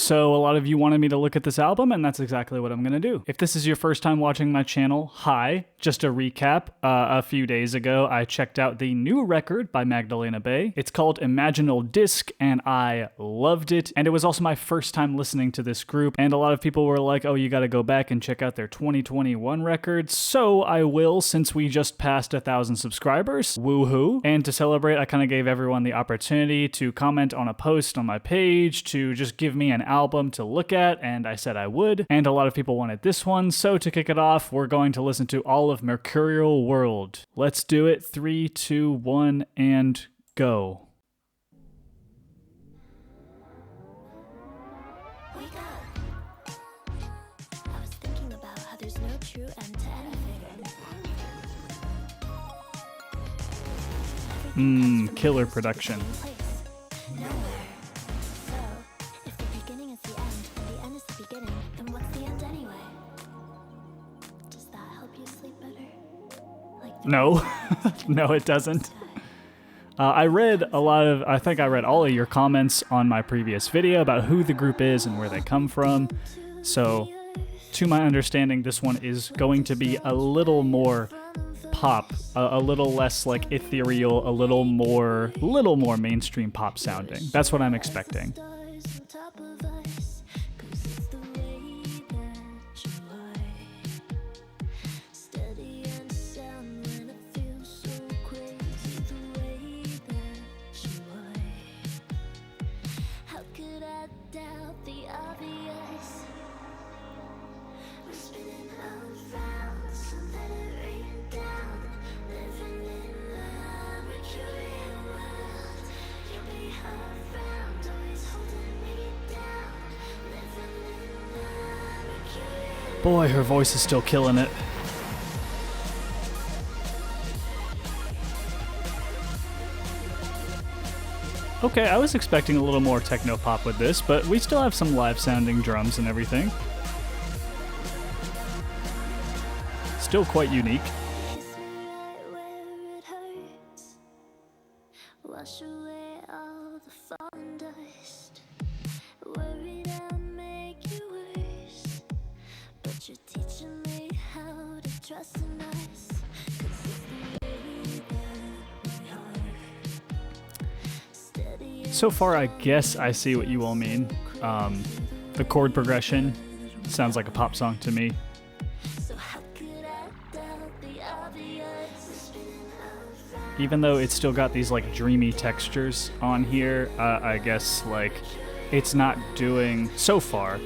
So a lot of you wanted me to look at this album, and that's exactly what I'm going to do. If this is your first time watching my channel, hi. Just a recap, a few days ago, I checked out the new record by Magdalena. It's called Imaginal Disc, and I loved it. And it was also my first time listening to this group, and a lot of people were like, oh, you gotta go back and check out their 2021 record. So I will, since we just passed 1,000 subscribers. Woohoo. And to celebrate, I kind of gave everyone the opportunity to comment on a post on my page, to just give me an album to look at, and I said I would. And a lot of people wanted this one, so to kick it off, we're going to listen to all of Mercurial World. Let's do it. 3, 2, 1, and go. Wake up. I was thinking about how there's no true end to anything. Killer production. Nowhere. So, if the beginning is the end, and the end is the beginning, then what's the end anyway? Does that help you sleep better? No. No, it doesn't. I think I read all of your comments on my previous video about who the group is and where they come from. So, to my understanding, this one is going to be a little more pop, a little less like ethereal, a little more mainstream pop sounding. That's what I'm expecting. Boy, her voice is still killing it. Okay, I was expecting a little more techno pop with this, but we still have some live sounding drums and everything. Still quite unique. Wash away all the fallen dust. Worried I'll make you worse, but you're teaching me how to trust in us. 'Cause it's the way that we are. Steady. So far, I guess I see what you all mean. The chord progression sounds like a pop song to me. So how could I doubt the obvious? Even though it's still got these like dreamy textures on here, I guess like it's not doing, so far,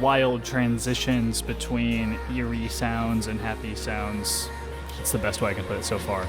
wild transitions between eerie sounds and happy sounds. It's the best way I can put it so far.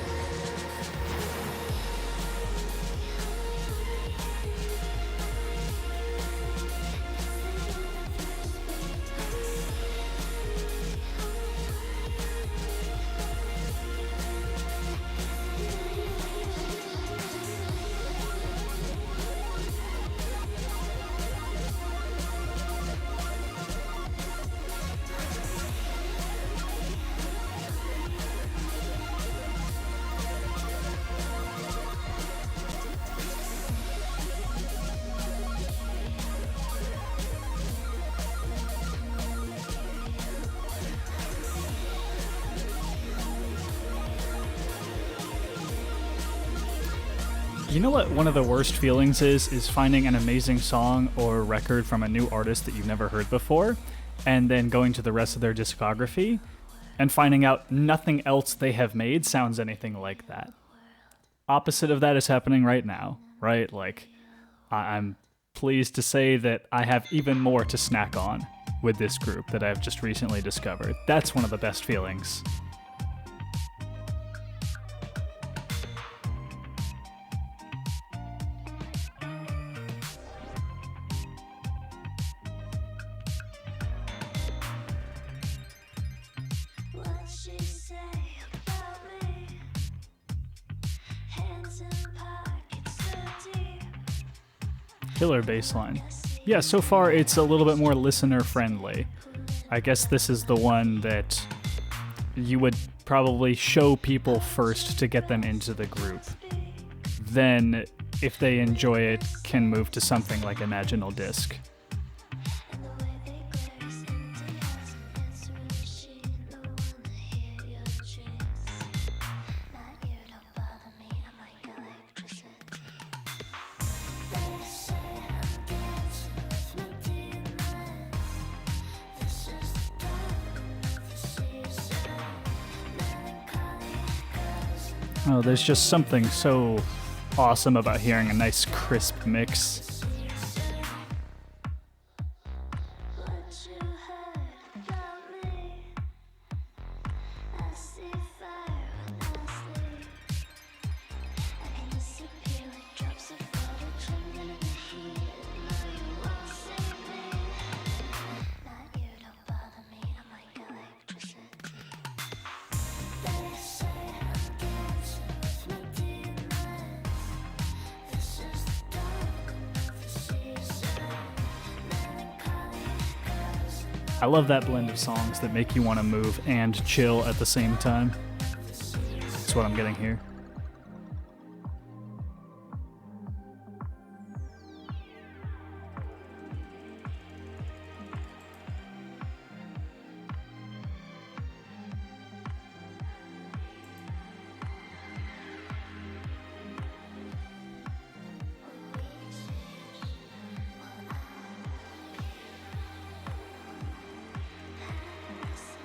You know what one of the worst feelings is finding an amazing song or record from a new artist that you've never heard before, and then going to the rest of their discography and finding out nothing else they have made sounds anything like that. Opposite of that is happening right now, right? Like, I'm pleased to say that I have even more to snack on with this group that I've just recently discovered. That's one of the best feelings. Killer bass line. Yeah, so far it's a little bit more listener friendly. I guess this is the one that you would probably show people first to get them into the group. Then, if they enjoy it, can move to something like Imaginal Disc. Oh, there's just something so awesome about hearing a nice crisp mix. What you heard about me? I see fire when I sleep. I can disappear like drops of water trembling in the heat. No, you won't see me. Not you, don't bother me. I'm like electricity. They say I'm dancing with my demons. This is the dawn of the season. Melancholy echoes. I love that blend of songs that make you want to move and chill at the same time. That's what I'm getting here. They say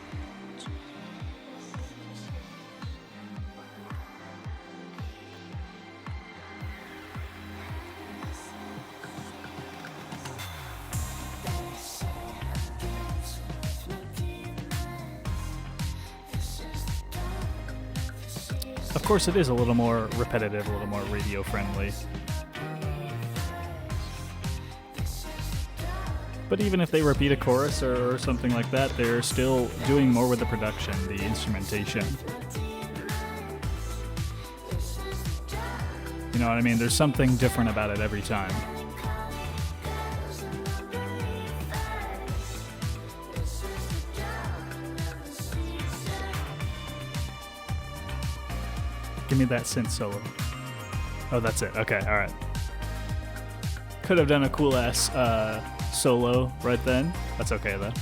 I'm dancing with my demons. This is the dawn of the season. Of course, it is a little more repetitive, a little more radio friendly. But even if they repeat a chorus or something like that, they're still doing more with the production, the instrumentation. You know what I mean? There's something different about it every time. Give me that synth solo. Oh, that's it. Okay, alright. Could have done a cool ass solo right then. That's okay though.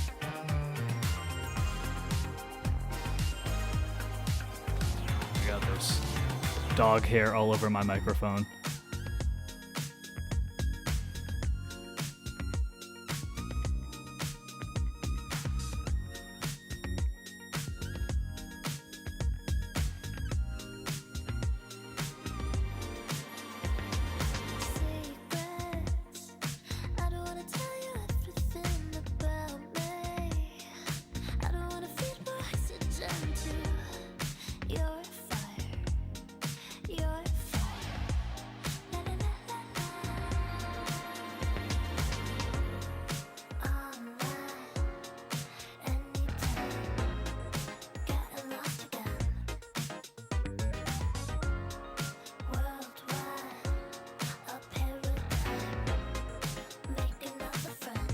I got this dog hair all over my microphone. Secrets. I don't wanna tell you everything about me. I don't wanna feed more oxygen to your fire. Your fire. La la la la la. Online, anytime, getting lost again. Worldwide, a paradigm, make another friend.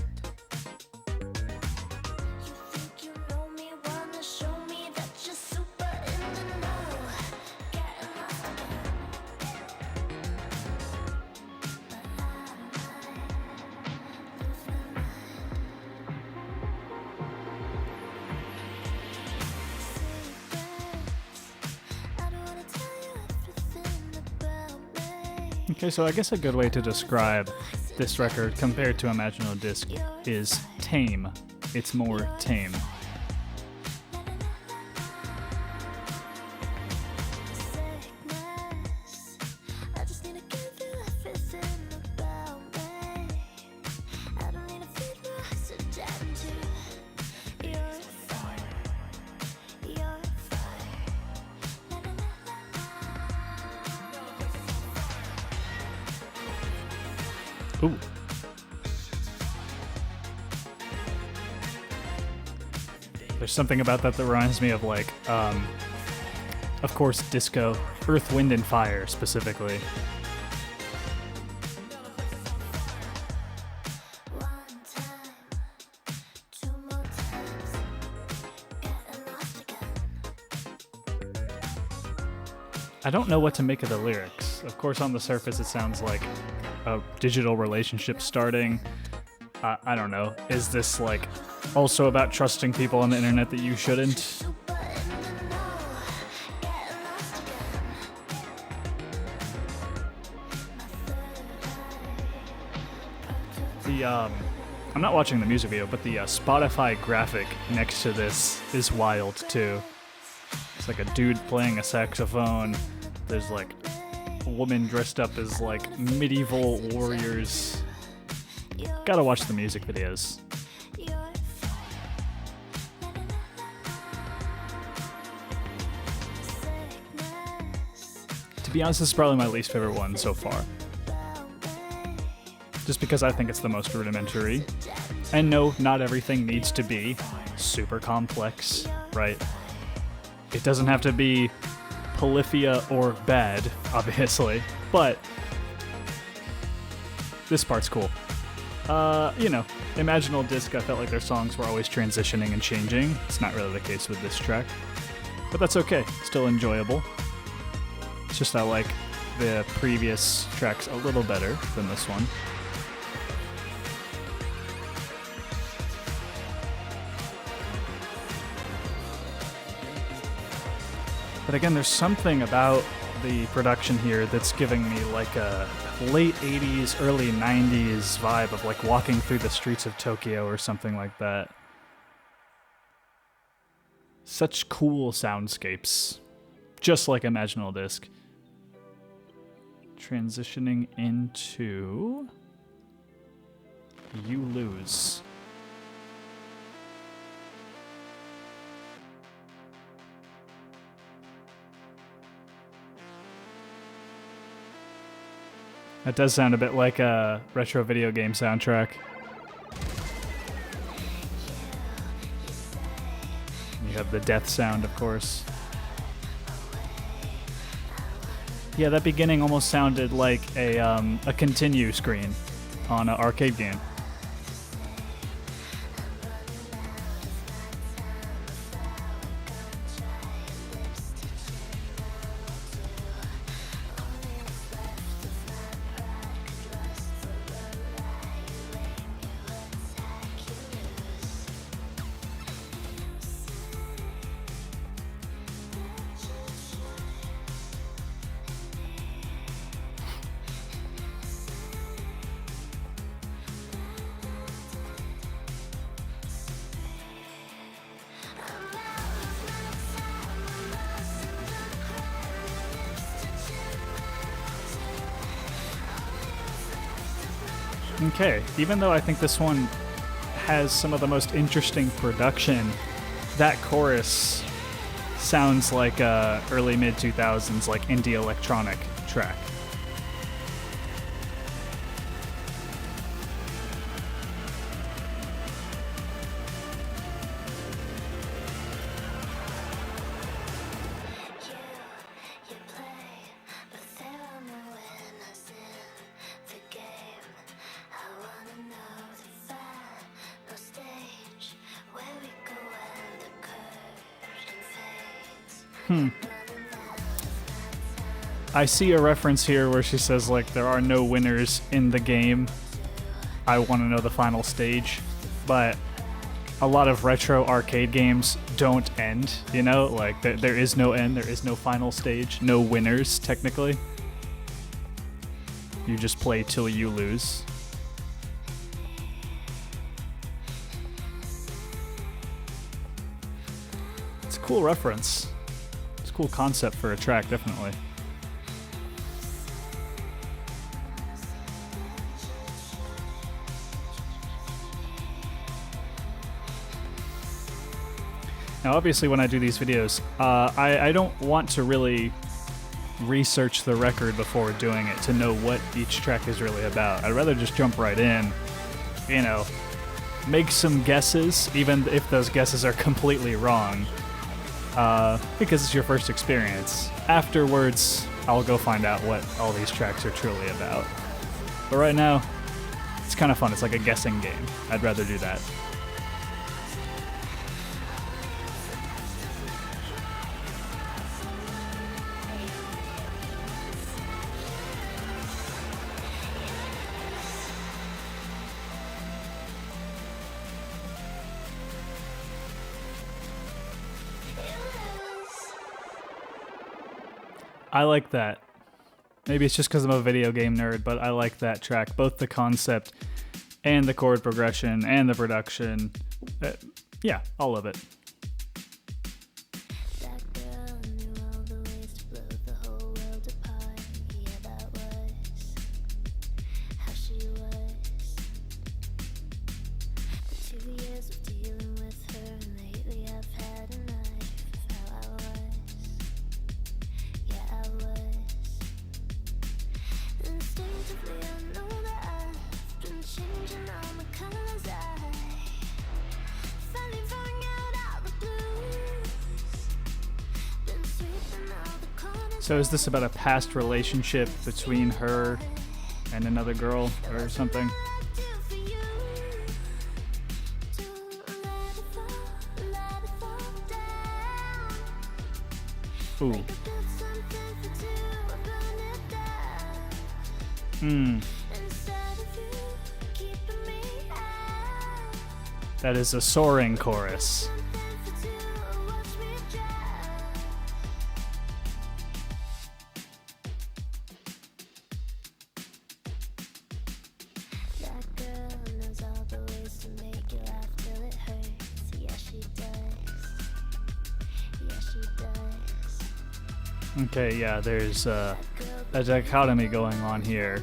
You think you know me, wanna show me that you're super in the know. Getting lost again, but I might lose my mind. Secrets. I don't wanna tell you everything about me. Okay, so I guess a good way to describe this record compared to Imaginal Disc is tame. It's more tame. Sickness. I just need to give you everything about me. I don't need to feed more oxygen to your fire. Your fire. La la la la. Ooh. There's something about that that reminds me of like, of course, disco, Earth, Wind, and Fire specifically. One time, two more times, getting lost again. I don't know what to make of the lyrics. Of course, on the surface, it sounds like a digital relationship starting. I don't know. Is this like also about trusting people on the internet that you shouldn't? Super in the know, getting lost again. My third eye, I'm not watching the music video, but the Spotify graphic next to this is wild too. It's like a dude playing a saxophone There's like a woman dressed up as like medieval warriors. Gotta watch the music videos. To be honest, this is probably my least favorite one so far. Just because I think it's the most rudimentary. And no, not everything needs to be super complex, right? It doesn't have to be polyphia or bad, obviously, but this part's cool. Imaginal Disc, I felt like their songs were always transitioning and changing. It's not really the case with this track, but that's okay. Still enjoyable. It's just I like the previous tracks a little better than this one. But again, there's something about the production here that's giving me like a late 80s, early 90s vibe of like walking through the streets of Tokyo or something like that. Such cool soundscapes. Just like Imaginal Disc. Transitioning into You Lose. That does sound a bit like a retro video game soundtrack. You have the death sound, of course. Yeah, that beginning almost sounded like a continue screen on an arcade game. Okay, even though I think this one has some of the most interesting production, that chorus sounds like a early mid-2000s like indie electronic track. I see a reference here where she says, like, there are no winners in the game. I want to know the final stage. But a lot of retro arcade games don't end, you know? Like, there is no end, there is no final stage, no winners, technically. You just play till you lose. It's a cool reference. It's a cool concept for a track, definitely. Now, obviously, when I do these videos, I don't want to really research the record before doing it to know what each track is really about. I'd rather just jump right in, you know, make some guesses, even if those guesses are completely wrong, because it's your first experience. Afterwards, I'll go find out what all these tracks are truly about. But right now, it's kind of fun. It's like a guessing game. I'd rather do that. I like that. Maybe it's just because I'm a video game nerd, but I like that track. Both the concept and the chord progression and the production. Yeah, all of it. That girl knew all the ways to blow the whole world So is this about a past relationship between her and another girl or something? Ooh. That is a soaring chorus. That girl knows all the ways to make you laugh till it hurts. Yeah, she does. Yeah, she does. Okay, yeah, there's a dichotomy going on here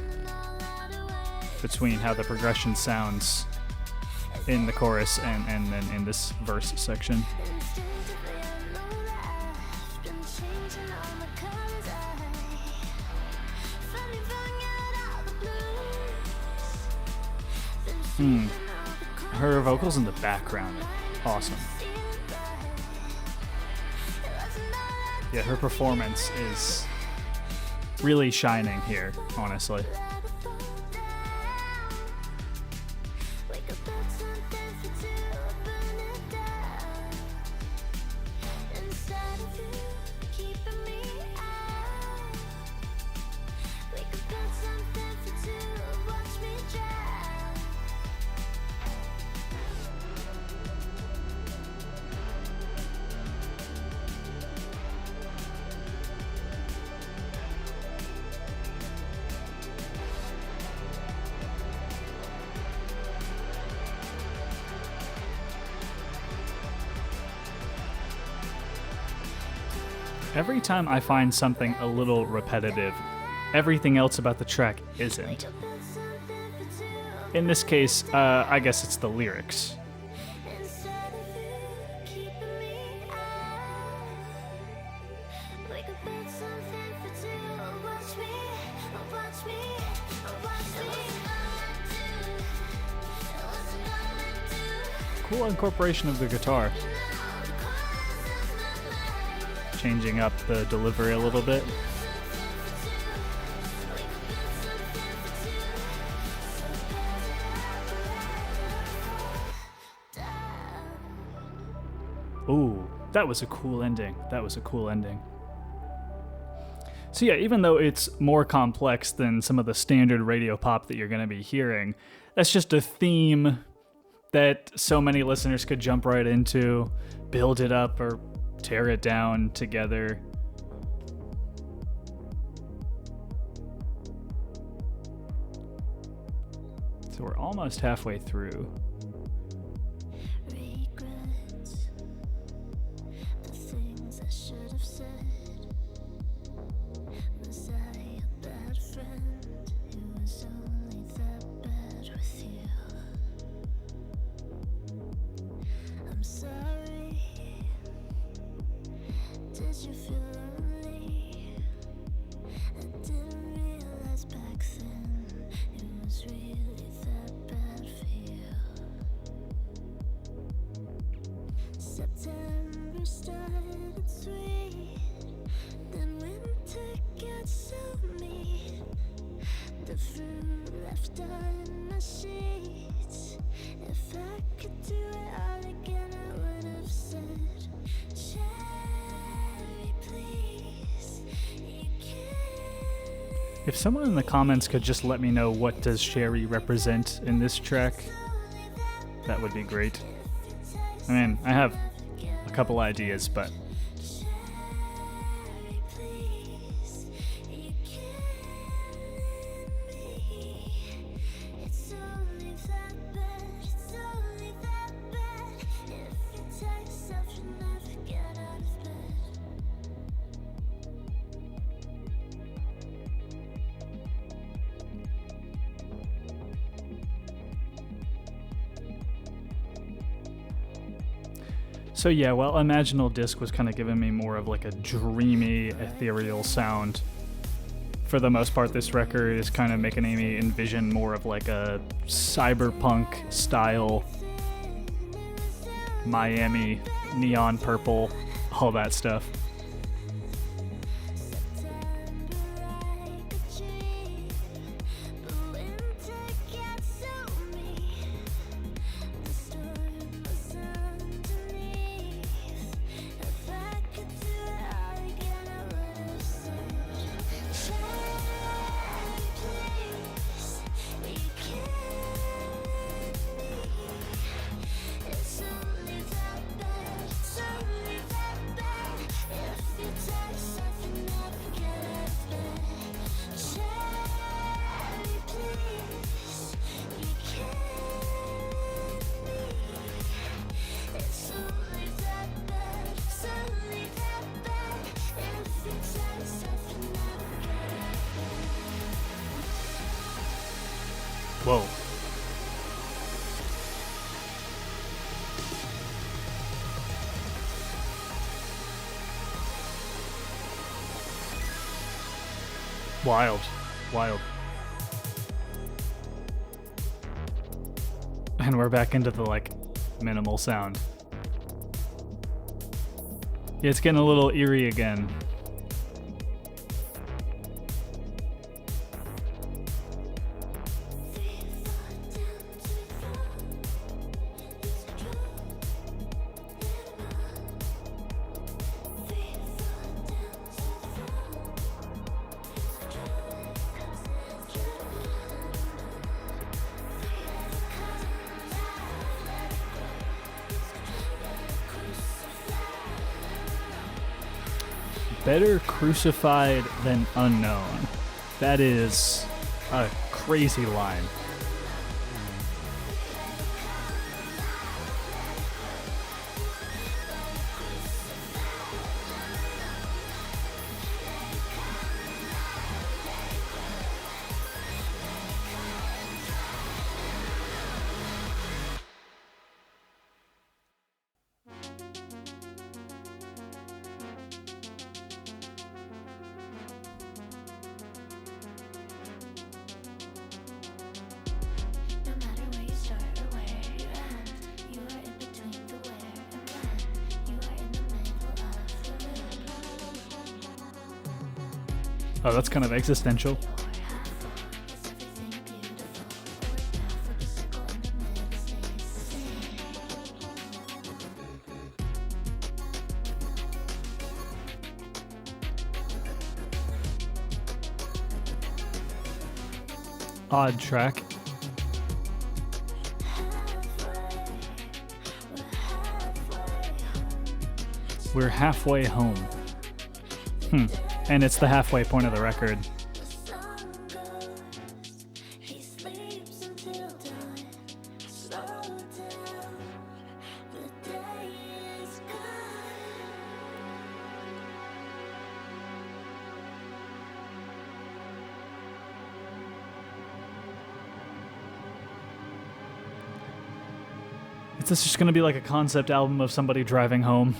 between how the progression sounds in the chorus and then in this verse section. Her vocals in the background, awesome. Yeah, her performance is really shining here, honestly. Every time I find something a little repetitive, everything else about the track isn't. In this case, I guess it's the lyrics. Cool incorporation of the guitar. Changing up the delivery a little bit. Ooh, that was a cool ending. That was a cool ending. So yeah, even though it's more complex than some of the standard radio pop that you're going to be hearing, that's just a theme that so many listeners could jump right into, build it up, or tear it down together. So we're almost halfway through. Regrets the things I should have said. Was I a bad friend? It was only that bad with you. I'm sorry. Did you feel lonely? I didn't realize back then it was really that bad for you. September started sweet, then winter got so mean. The fruit left on my sheets. If I could do it all again, I would have said, Chaeri, please, you can't. If someone in the comments could just let me know what does Chaeri represent in this track, that would be great. I mean, I have a couple ideas, but Chaeri, please, you can't be. It's only that bad, it's only that bad. If you tell yourself you'll never get out of bed. so yeah, well, Imaginal Disc was kind of giving me more of like a dreamy, ethereal sound. For the most part, this record is kind of making me envision more of like a cyberpunk style, Miami, neon purple, all that stuff. Whoa. Wild. Wild. And we're back into the, like, minimal sound. Yeah, it's getting a little eerie again. Better crucified than unknown. That is a crazy line. No matter where you start or where you end, you are in between the where and when. You are in the middle of the loop. Oh, that's kind of existential. Or half full, is everything beautiful? Or now for the circle in the middle stays the same. Odd track. We're halfway home. And it's the halfway point of the record. The sun goes, he sleeps until dawn. Slow down, the day is gone. Is this just gonna be like a concept album of somebody driving home?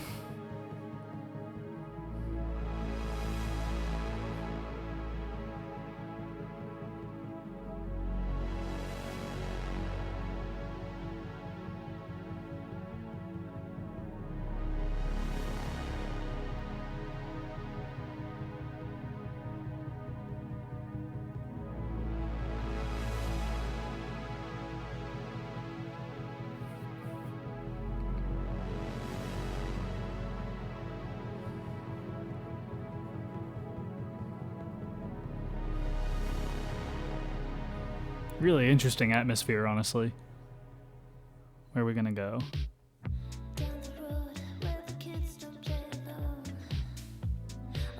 Really interesting atmosphere, honestly. Where are we gonna go? Down the road where the kids don't play alone,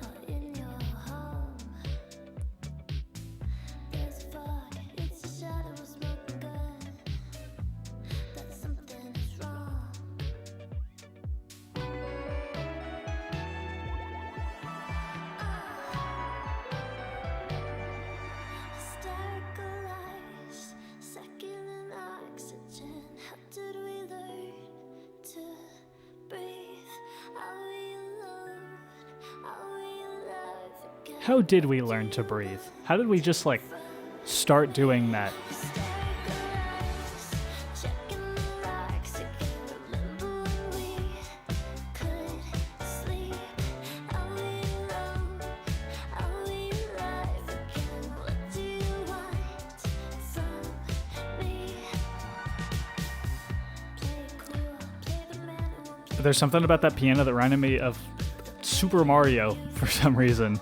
or in your home. There's a fog, it's a shadow of smoking gun. That something is wrong. Hysterical Us, succulent oxygen. How did we learn to breathe? Are we alone? Are we alive again? How did we learn to breathe? How did we just, like, start doing that? Hysterical Us, checking the locks again. Remember when we could sleep? Are we alone? Are we alive again? What do you want from me? Play it cool, play the man who won't play. There's something about that piano that reminded me of Super Mario for some reason.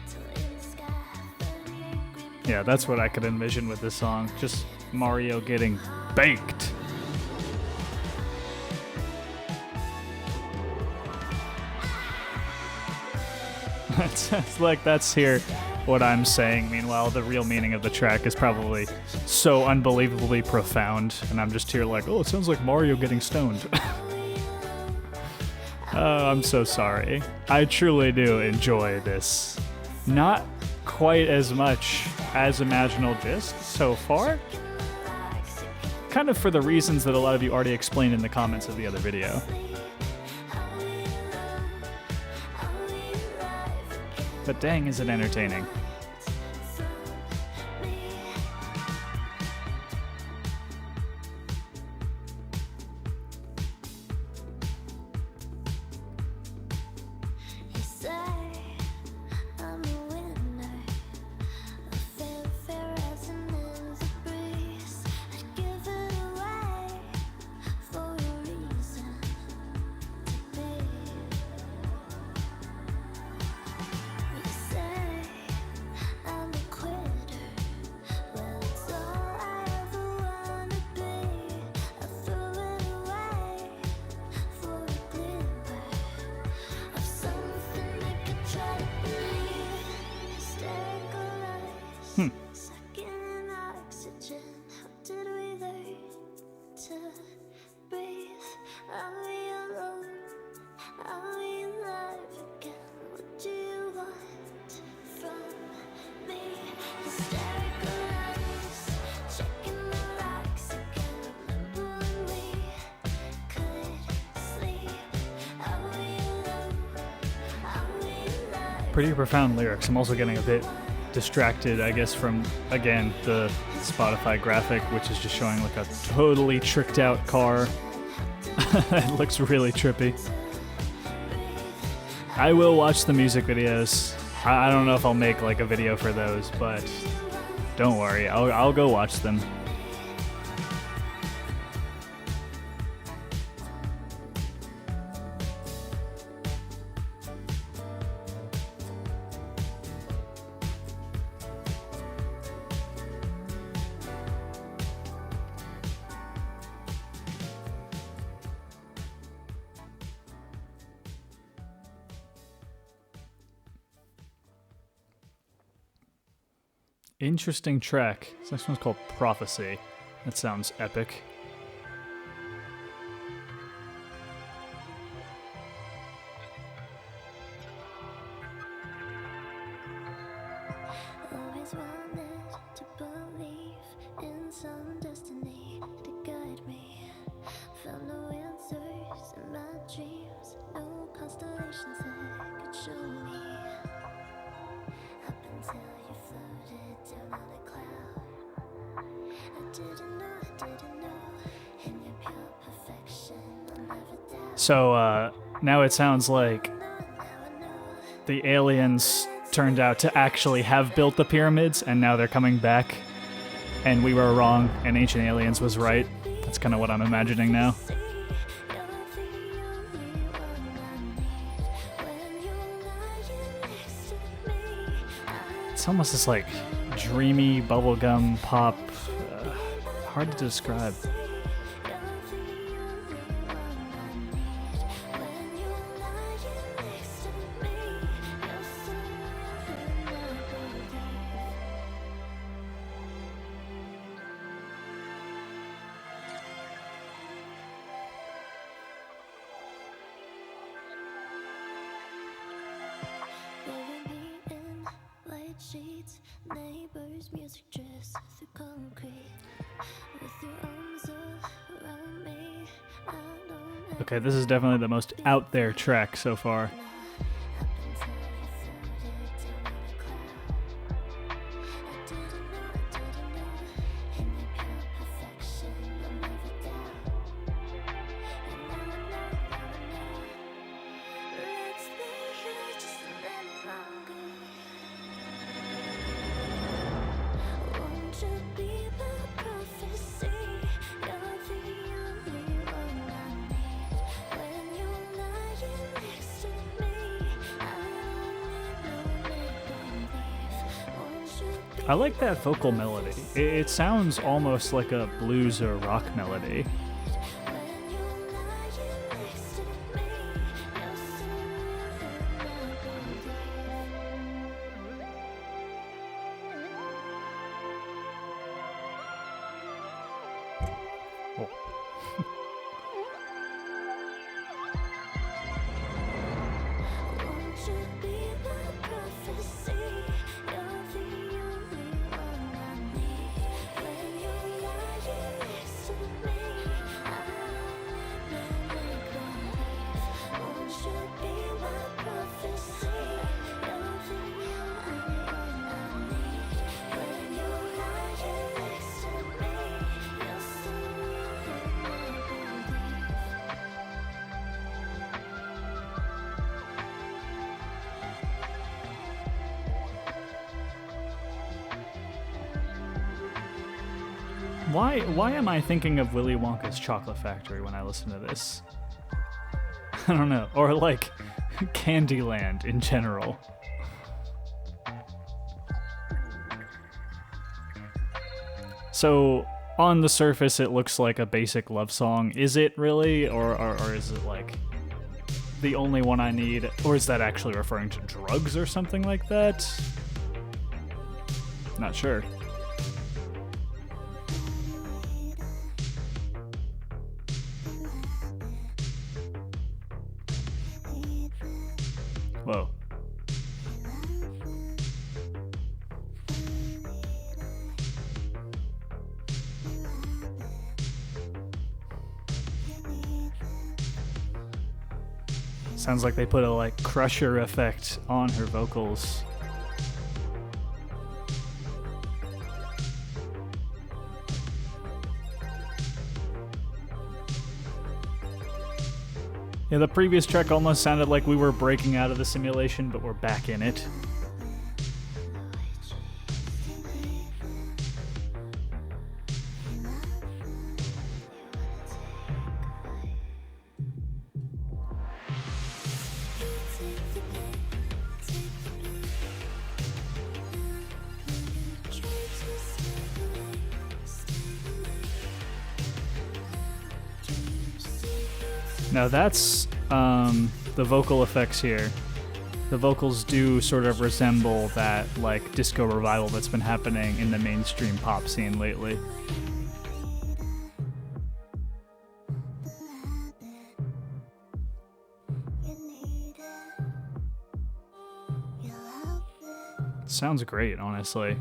Till in the sky, the angry Yeah, that's what I could envision with this song. Just Mario getting baked. That's like, that's here what I'm saying. Meanwhile, the real meaning of the track is probably so unbelievably profound, and I'm just here like, oh, it sounds like Mario getting stoned. Oh, I'm so sorry. I truly do enjoy this. Not quite as much as Imaginal Gist so far. Kind of for the reasons that a lot of you already explained in the comments of the other video. But dang, is it entertaining. Pretty profound lyrics. I'm also getting a bit distracted, I guess, from, again, the Spotify graphic, which is just showing like a totally tricked out car. It looks really trippy. I will watch the music videos. I don't know if I'll make like a video for those, but don't worry, I'll go watch them. Interesting track. This next one's called Prophecy. That sounds epic. Always wanted to believe in some destiny to guide me. Found no answers in my dreams, no constellations that could show me. Up until you floated down on a cloud, I didn't know, in your pure perfection I'll never doubt. So, now it sounds like the aliens turned out to actually have built the pyramids, and now they're coming back, and we were wrong, and Ancient Aliens was right. That's kind of what I'm imagining now. It's almost this like dreamy bubblegum pop, hard to describe. Sheets, neighbors, music drifts through concrete. With your arms around me, I don't Okay, this is definitely the most out there track so far. I like that vocal melody. It sounds almost like a blues or rock melody. Oh. Won't you be my prophecy? You're Why am I thinking of Willy Wonka's Chocolate Factory when I listen to this? I don't know. Or like Candyland in general. So on the surface it looks like a basic love song. Is it really? Or is it like the only one I need? Or is that actually referring to drugs or something like that? Not sure. Whoa. Sounds like they put a like crusher effect on her vocals. Yeah, the previous track almost sounded like we were breaking out of the simulation, but we're back in it. Now that's the vocal effects here. The vocals do sort of resemble that like disco revival that's been happening in the mainstream pop scene lately. Sounds great, honestly.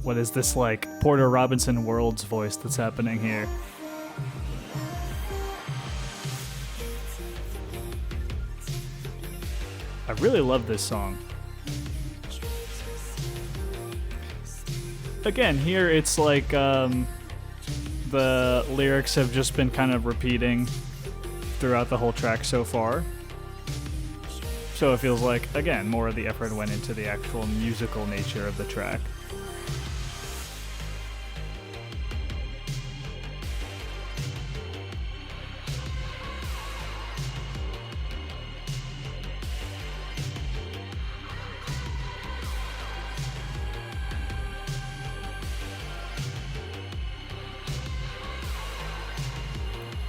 What is this, like, Porter Robinson World's voice that's happening here? I really love this song. Again, here it's like the lyrics have just been kind of repeating throughout the whole track so far. So it feels like, again, more of the effort went into the actual musical nature of the track.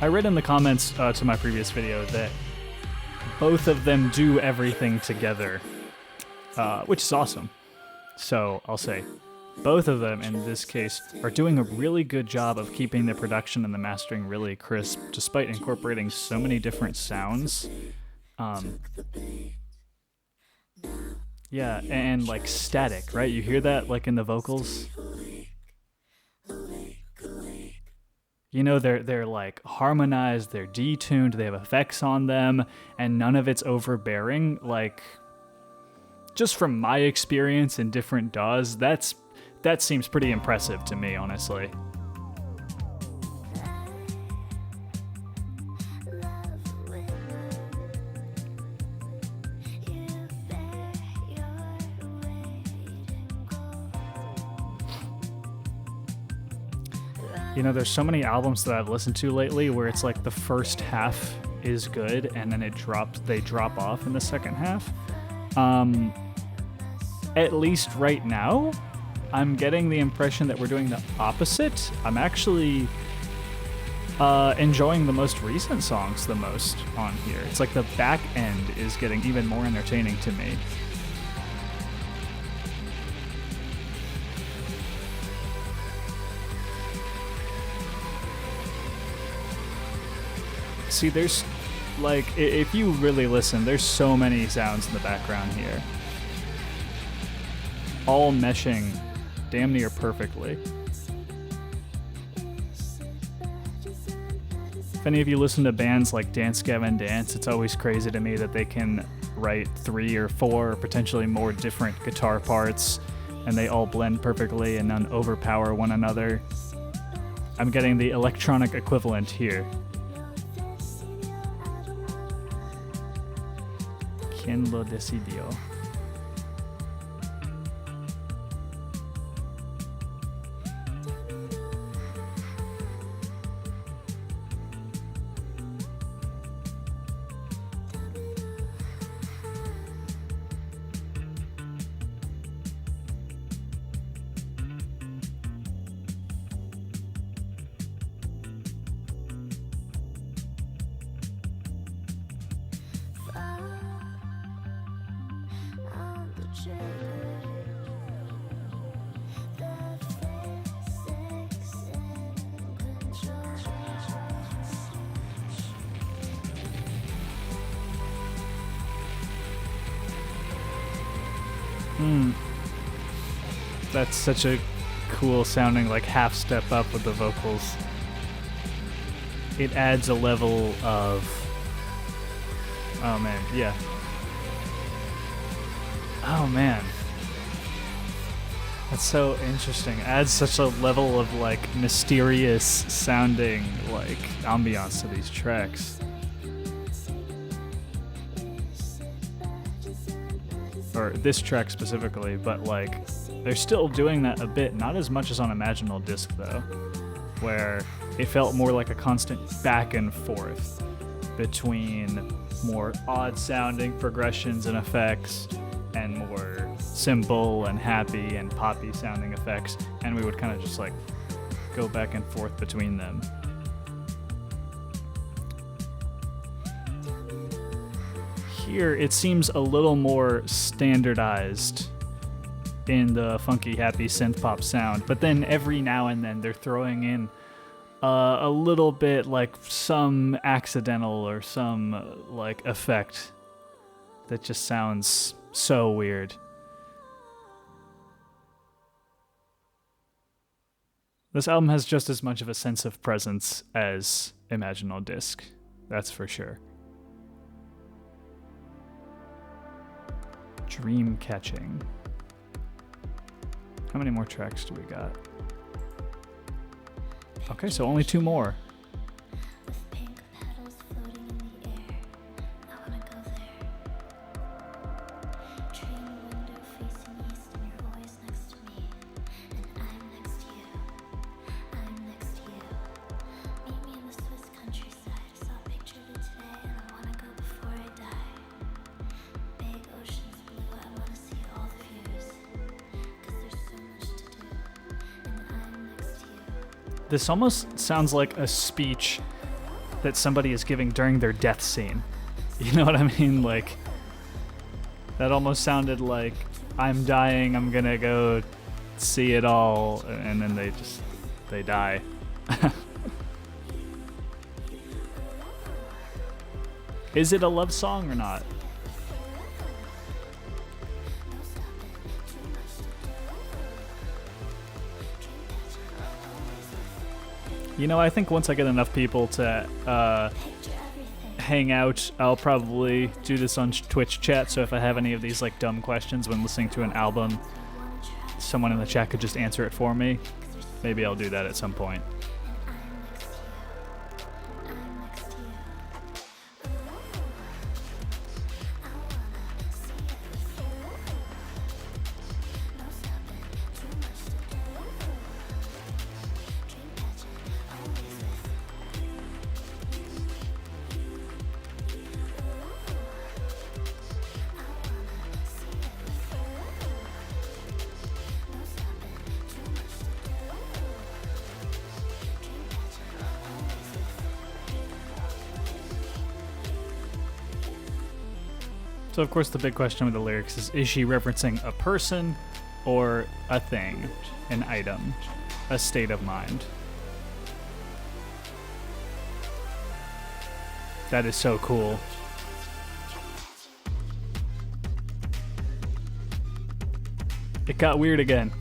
I read in the comments to my previous video that both of them do everything together, which is awesome. So I'll say both of them in this case are doing a really good job of keeping the production and the mastering really crisp, despite incorporating so many different sounds. Yeah, and like static, right? You hear that like in the vocals? You know, they're like harmonized, they're detuned, they have effects on them, and none of it's overbearing. Like, just from my experience in different DAWs, that seems pretty impressive to me, honestly. You know, there's so many albums that I've listened to lately where it's like the first half is good and then they drop off in the second half. At least right now, I'm getting the impression that we're doing the opposite. I'm actually enjoying the most recent songs the most on here. It's like the back end is getting even more entertaining to me. See, there's, like, if you really listen, there's so many sounds in the background here. All meshing damn near perfectly. If any of you listen to bands like Dance Gavin Dance, it's always crazy to me that they can write 3 or 4 or potentially more different guitar parts, and they all blend perfectly and none overpower one another. I'm getting the electronic equivalent here. ¿Quién lo decidió? That's such a cool sounding, like, half step up with the vocals. It adds a level of... Oh man, yeah. Oh man. That's so interesting. Adds such a level of, like, mysterious sounding, like, ambiance to these tracks. Or this track specifically, but, like, they're still doing that a bit, not as much as on Imaginal Disc though, where it felt more like a constant back and forth between more odd sounding progressions and effects and more simple and happy and poppy sounding effects, and we would kind of just like go back and forth between them. Here it seems a little more standardized in the funky, happy synth pop sound, but then every now and then they're throwing in a little bit like some accidental or some like effect that just sounds so weird. This album has just as much of a sense of presence as Imaginal Disc, that's for sure. Dreamcatching. How many more tracks do we got? Okay, so only 2 more. With pink petals floating in the air, I wanna go there. Train window facing east and you're always next to me. And I'm next to you. I'm next to you. Meet me in the Swiss countryside. I saw a picture of it today and I wanna go before I die. Big oceans blue, I wanna see all the views. 'Cause there's so much to do. And I'm next to you. This almost sounds like a speech that somebody is giving during their death scene. You know what I mean? Like, that almost sounded like, I'm dying, I'm gonna go see it all, and then they die. Is it a love song or not? You know, I think once I get enough people to hang out, I'll probably do this on Twitch chat, so if I have any of these like dumb questions when listening to an album, someone in the chat could just answer it for me. Maybe I'll do that at some point. So of course the big question with the lyrics is she referencing a person or a thing, an item, a state of mind? That is so cool. It got weird again.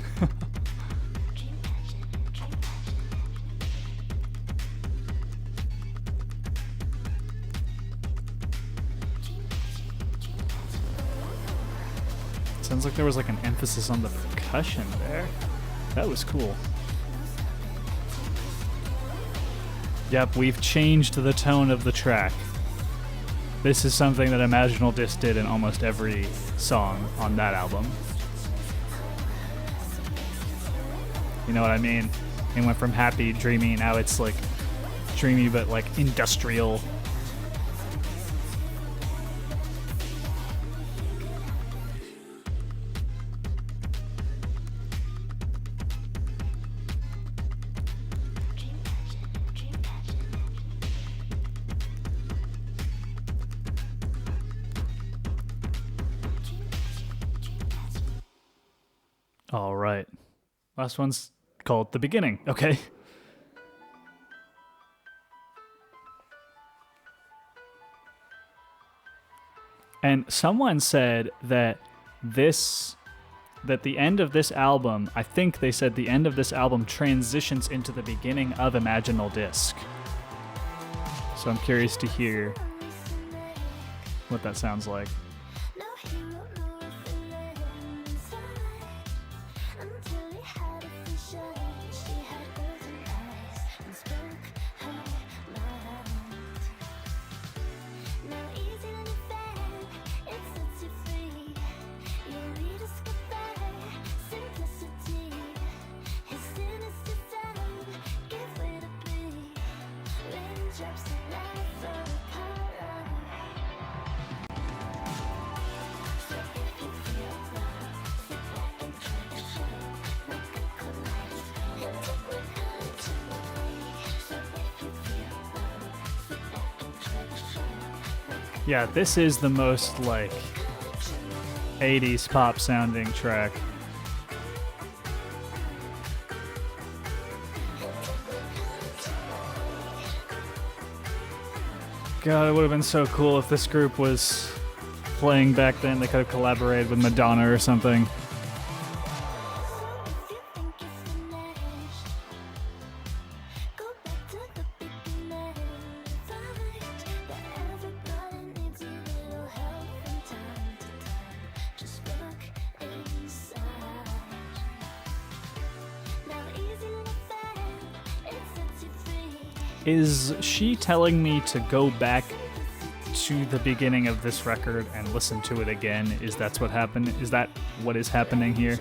Sounds like there was like an emphasis on the percussion there. That was cool. Yep, we've changed the tone of the track. This is something that Imaginal Disc did in almost every song on that album. You know what I mean? It went from happy, dreamy, now it's like dreamy but like industrial. All right. Last one's called The Beginning. Okay. And someone said that the end of this album, I think they said the end of this album transitions into the beginning of Imaginal Disc. So I'm curious to hear what that sounds like. No hero, no villain inside. Until he had a vision, she had golden eyes and spoke her mind. Now easy on your fan, it sets you free. You rediscover simplicity. His sinister sound, give way to be. Raindrops that never apart. Yeah, this is the most like 80s pop sounding track. God, it would have been so cool if this group was playing back then. They could have collaborated with Madonna or something. Is she telling me to go back to the beginning of this record and listen to it again? Is that what happened? Is that what is happening here?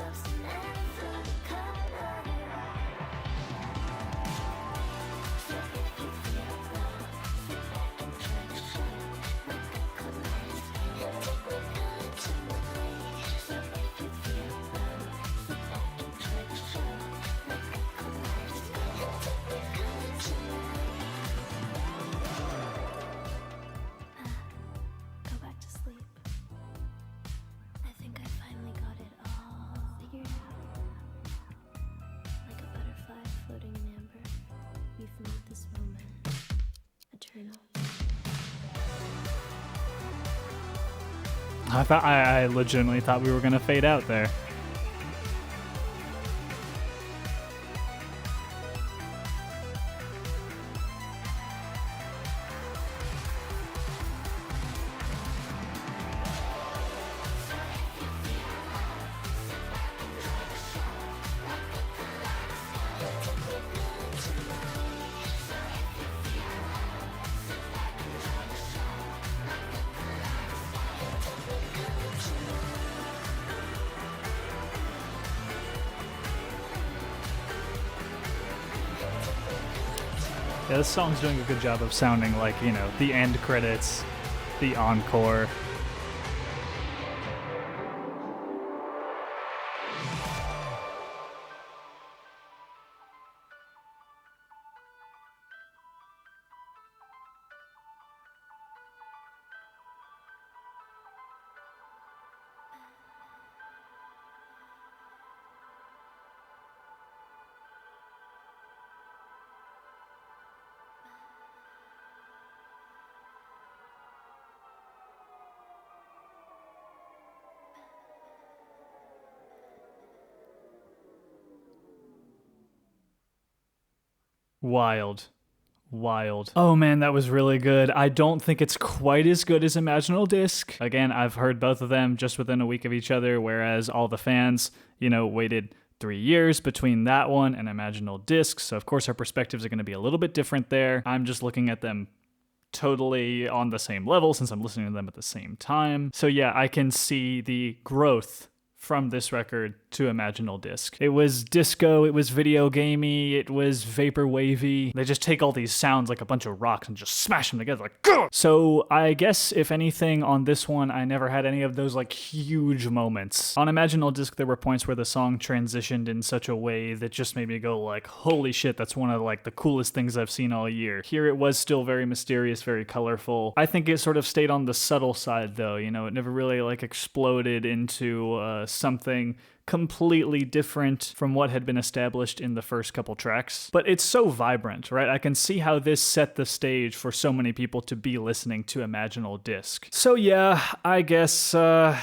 Go back to sleep. I think I finally got it all figured out. Like a butterfly floating in amber, we've made this moment eternal. I legitimately thought we were gonna fade out there. Yeah, this song's doing a good job of sounding like, you know, the end credits, the encore. Wild. Wild. Oh man, that was really good. I don't think it's quite as good as Imaginal Disc. Again, I've heard both of them just within a week of each other, whereas all the fans, you know, waited 3 years between that one and Imaginal Disc. So of course our perspectives are going to be a little bit different there. I'm just looking at them totally on the same level since I'm listening to them at the same time. So yeah, I can see the growth from this record to Imaginal Disc. It was disco, it was video gamey, it was vapor wavy. They just take all these sounds like a bunch of rocks and just smash them together like, gah! So I guess if anything on this one, I never had any of those like huge moments. On Imaginal Disc, there were points where the song transitioned in such a way that just made me go like, holy shit, that's one of like the coolest things I've seen all year. Here it was still very mysterious, very colorful. I think it sort of stayed on the subtle side though, you know, it never really like exploded into something completely different from what had been established in the first couple tracks. But it's so vibrant, right? I can see how this set the stage for so many people to be listening to Imaginal Disc. So yeah, I guess I'm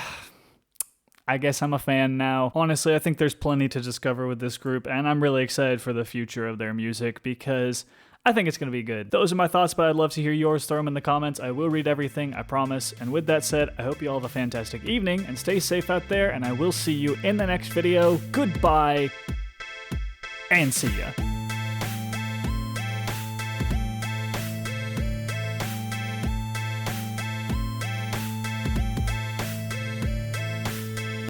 a fan now. Honestly, I think there's plenty to discover with this group, and I'm really excited for the future of their music because I think it's going to be good. Those are my thoughts, but I'd love to hear yours. Throw them in the comments. I will read everything, I promise. And with that said, I hope you all have a fantastic evening and stay safe out there, and I will see you in the next video. Goodbye, and see ya.